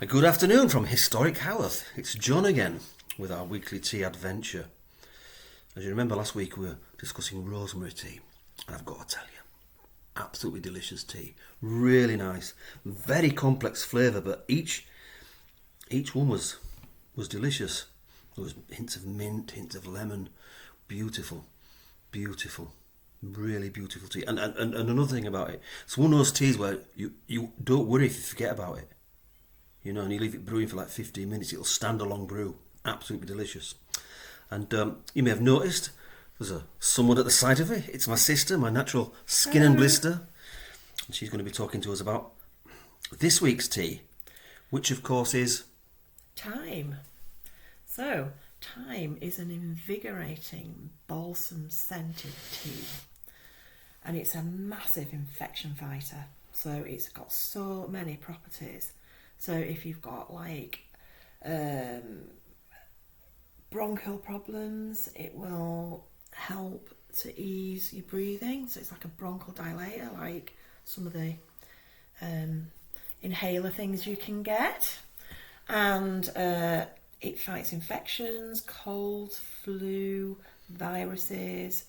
Good afternoon from historic Haworth. It's John again with our weekly tea adventure. As you remember, last week we were discussing rosemary tea, and I've got to tell you, absolutely delicious tea. Really nice, very complex flavour, but each one was delicious. There was hints of mint, hints of lemon. Beautiful, really beautiful tea. And another thing about it, it's one of those teas where you don't worry if you forget about it. You know, and you leave it brewing for like 15 minutes, it'll stand a long brew. Absolutely delicious. And you may have noticed there's someone at the side of it. It's my sister, my natural skin and blister. And she's going to be talking to us about this week's tea, which of course is... Thyme. So, thyme is an invigorating, balsam-scented tea. And it's a massive infection fighter. So it's got so many properties. So if you've got like bronchial problems, it will help to ease your breathing. So it's like a bronchial dilator, like some of the inhaler things you can get. And it fights infections, colds, flu, viruses.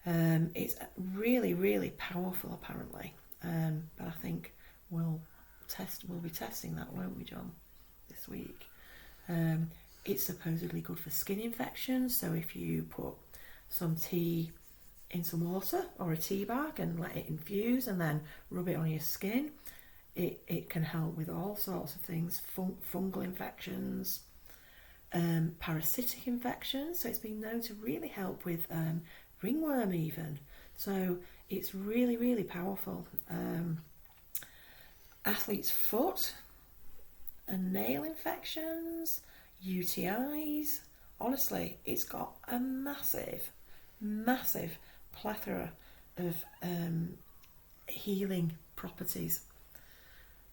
It's really, really powerful apparently. But I think we'll be testing that, won't we, John, this week? It's supposedly good for skin infections, so if you put some tea in some water or a tea bag and let it infuse and then rub it on your skin, it can help with all sorts of things, fungal infections, parasitic infections. So it's been known to really help with ringworm even. So it's really, really powerful. Athlete's foot and nail infections, UTIs. Honestly, it's got a massive plethora of healing properties.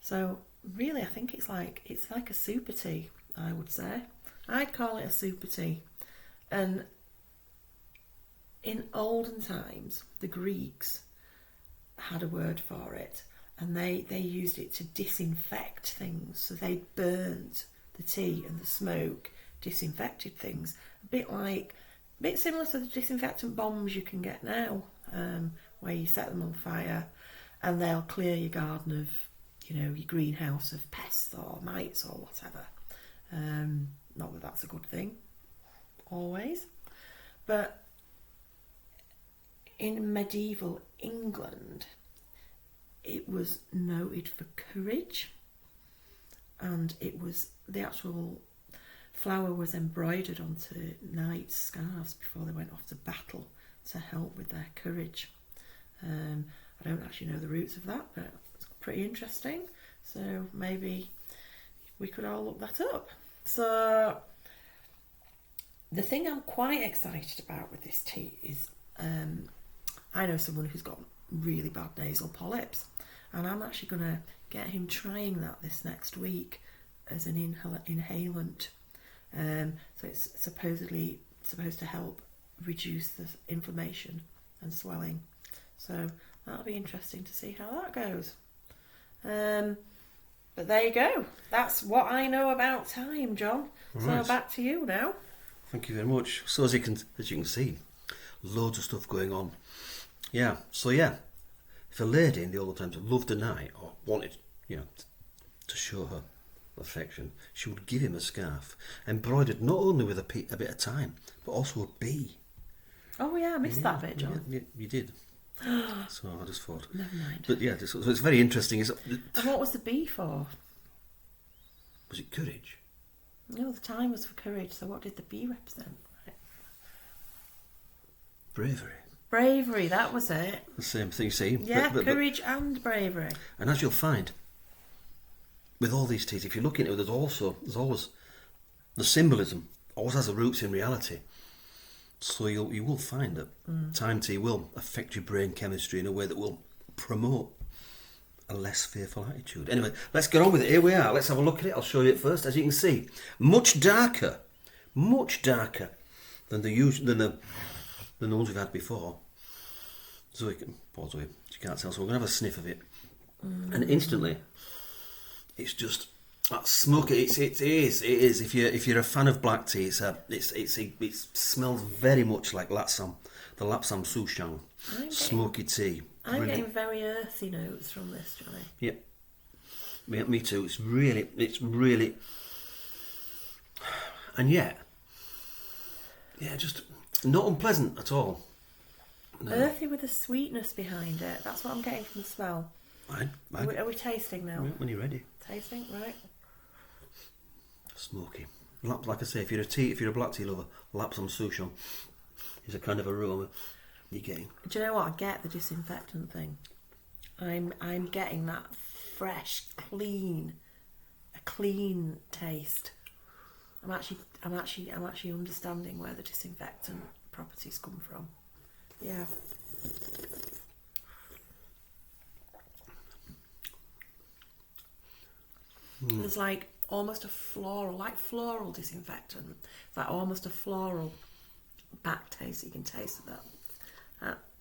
So really, I think it's like a super tea, I would say. I'd call it a super tea. And in olden times, the Greeks had a word for it. And they used it to disinfect things. So they burnt the tea and the smoke, disinfected things. A bit similar to the disinfectant bombs you can get now, where you set them on fire and they'll clear your garden of, your greenhouse of pests or mites or whatever. Not that that's a good thing, always. But in medieval England, it was noted for courage, and the actual flower was embroidered onto knights' scarves before they went off to battle to help with their courage. I don't actually know the roots of that, but it's pretty interesting. So maybe we could all look that up. So the thing I'm quite excited about with this tea is I know someone who's got really bad nasal polyps, and I'm actually going to get him trying that this next week as an inhalant. So it's supposedly supposed to help reduce the inflammation and swelling. So that'll be interesting to see how that goes. But there you go. That's what I know about thyme, John. Right. So back to you now. Thank you very much. So as you can see, loads of stuff going on. Yeah. So yeah, if a lady in the olden times loved a knight or wanted, to show her affection, she would give him a scarf embroidered not only with a bit of thyme, but also a bee. Oh yeah, I missed that bit, John. Yeah, you did. So I just thought. Never mind. But yeah, so it's very interesting. And what was the bee for? Was it courage? No, the thyme was for courage. So what did the bee represent? Bravery, that was it. The same thing, see? Yeah, courage and bravery. And as you'll find, with all these teas, if you look into it, there's always the symbolism always has the roots in reality. So you will find that thyme tea will affect your brain chemistry in a way that will promote a less fearful attitude. Anyway, let's get on with it. Here we are. Let's have a look at it. I'll show you it first. As you can see, much darker than the ones we've had before. Zoe, poor Zoe, she can't tell, so we're going to have a sniff of it. And instantly, it's just That smoky. It is. If you're a fan of black tea, it smells very much like Lapsam, the Lapsam Souchong, smoky tea. I'm getting very earthy notes from this, Johnny. Yeah. Yeah, me too. It's really, and yet, just not unpleasant at all. No. Earthy with a sweetness behind it. That's what I'm getting from the smell. Are we tasting now? When you're ready. Tasting, right? Smoky. Like I say, if you're a black tea lover, Lapsam Souchong is a kind of aroma you're getting. Do you know what? I get the disinfectant thing. I'm getting that fresh, a clean taste. I'm actually understanding where the disinfectant properties come from. Yeah. There's like almost a floral disinfectant. It's like almost a floral back taste. You can taste that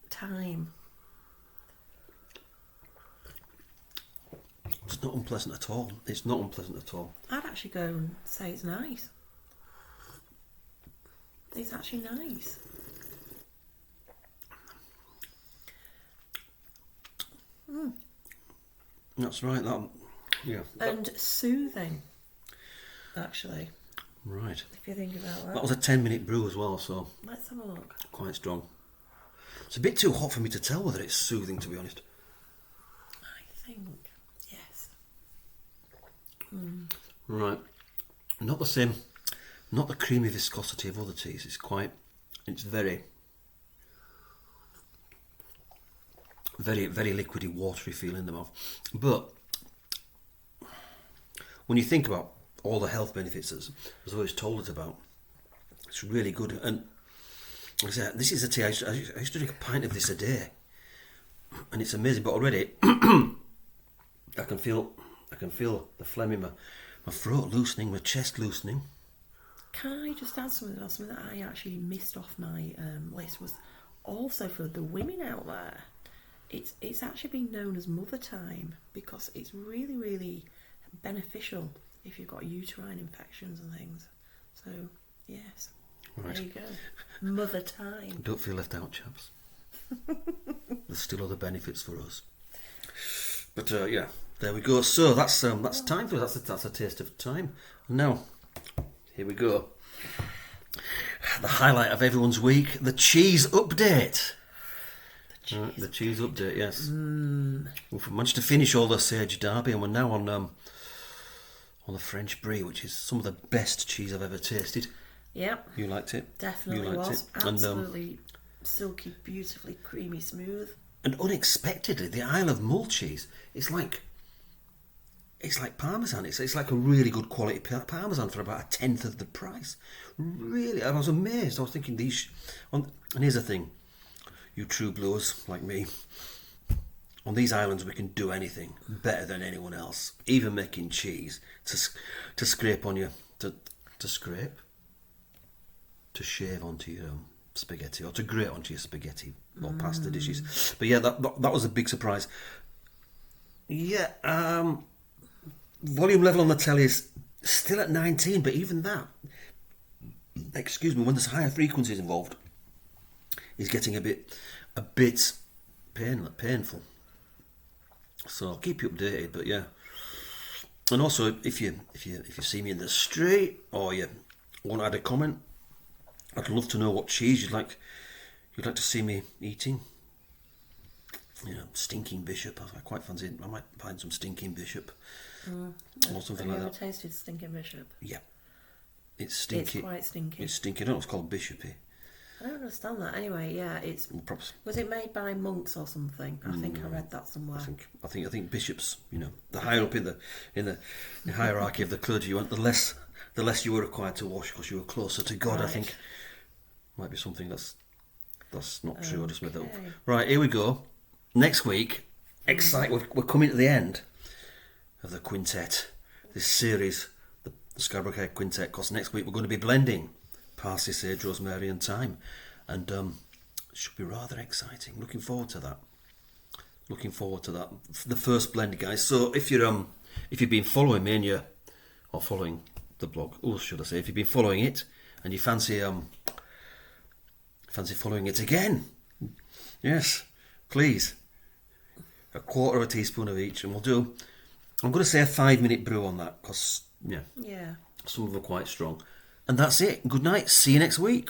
thyme. It's not unpleasant at all. It's not unpleasant at all. I'd actually go and say it's nice. It's actually nice. That's right. And soothing, actually. Right. If you think about that. That was a 10-minute brew as well, so Let's have a look. quite strong. It's a bit too hot for me to tell whether it's soothing, to be honest. I think, yes. Right. Not the same, not the creamy viscosity of other teas. It's very liquidy, watery feel in the mouth. But when you think about all the health benefits as always told us about, it's really good. And like I said, this is a tea. I used to drink a pint of this a day, and it's amazing. But already, I can feel the phlegm in my throat loosening, my chest loosening. Can I just add something else? Something that I actually missed off my list was also for the women out there. It's actually been known as mother time because it's really, really beneficial if you've got uterine infections and things. So, yes. Right. There you go. Mother time. Don't feel left out, chaps. There's still other benefits for us. But yeah, there we go. So that's time for us. That's a taste of time. And now, here we go. The highlight of everyone's week: the cheese update. The cheese update, yes. We've managed to finish all the Sage Derby, and we're now on the French Brie, which is some of the best cheese I've ever tasted. Yep. You liked it? Definitely you liked was. It. Absolutely silky, beautifully creamy, smooth. And unexpectedly, the Isle of Mull cheese, it's like Parmesan. It's like a really good quality Parmesan for about a tenth of the price. Really, I was amazed. I was thinking and here's the thing, you true blues like me, on these islands we can do anything better than anyone else, even making cheese to scrape on your to shave onto your spaghetti, or to grate onto your spaghetti or pasta dishes. But yeah, that was a big surprise. Yeah, volume level on the telly is still at 19, but even that, excuse me, when there's higher frequencies involved, is getting a bit painful. So I'll keep you updated. But yeah, and also if you see me in the street or you want to add a comment, I'd love to know what cheese you'd like to see me eating. Stinking Bishop. I quite fancy it. I might find some Stinking Bishop or something like that. Have you ever tasted Stinking Bishop? Yeah, it's stinky. It's quite stinky. It's stinky. I don't know it's called Bishopy. I don't understand that. Anyway, yeah, was it made by monks or something? I think I read that somewhere. I think bishops. The higher up in the hierarchy of the clergy you went, the less you were required to wash because you were closer to God. Right. I think might be something that's not true. I just made that up. Right, here we go. Next week, we're coming to the end of the quintet, this series, the Scarborough Cake Quintet, because next week we're going to be blending parsley, sage, rosemary and thyme, and it should be rather exciting. Looking forward to that. The first blend, guys. So if you've been following me and or following the blog, or should I say, if you've been following it and you fancy following it again, yes, please, a quarter of a teaspoon of each, and we'll do. I'm going to say a 5-minute brew on that because Yeah. some of them are quite strong. And that's it. Good night. See you next week.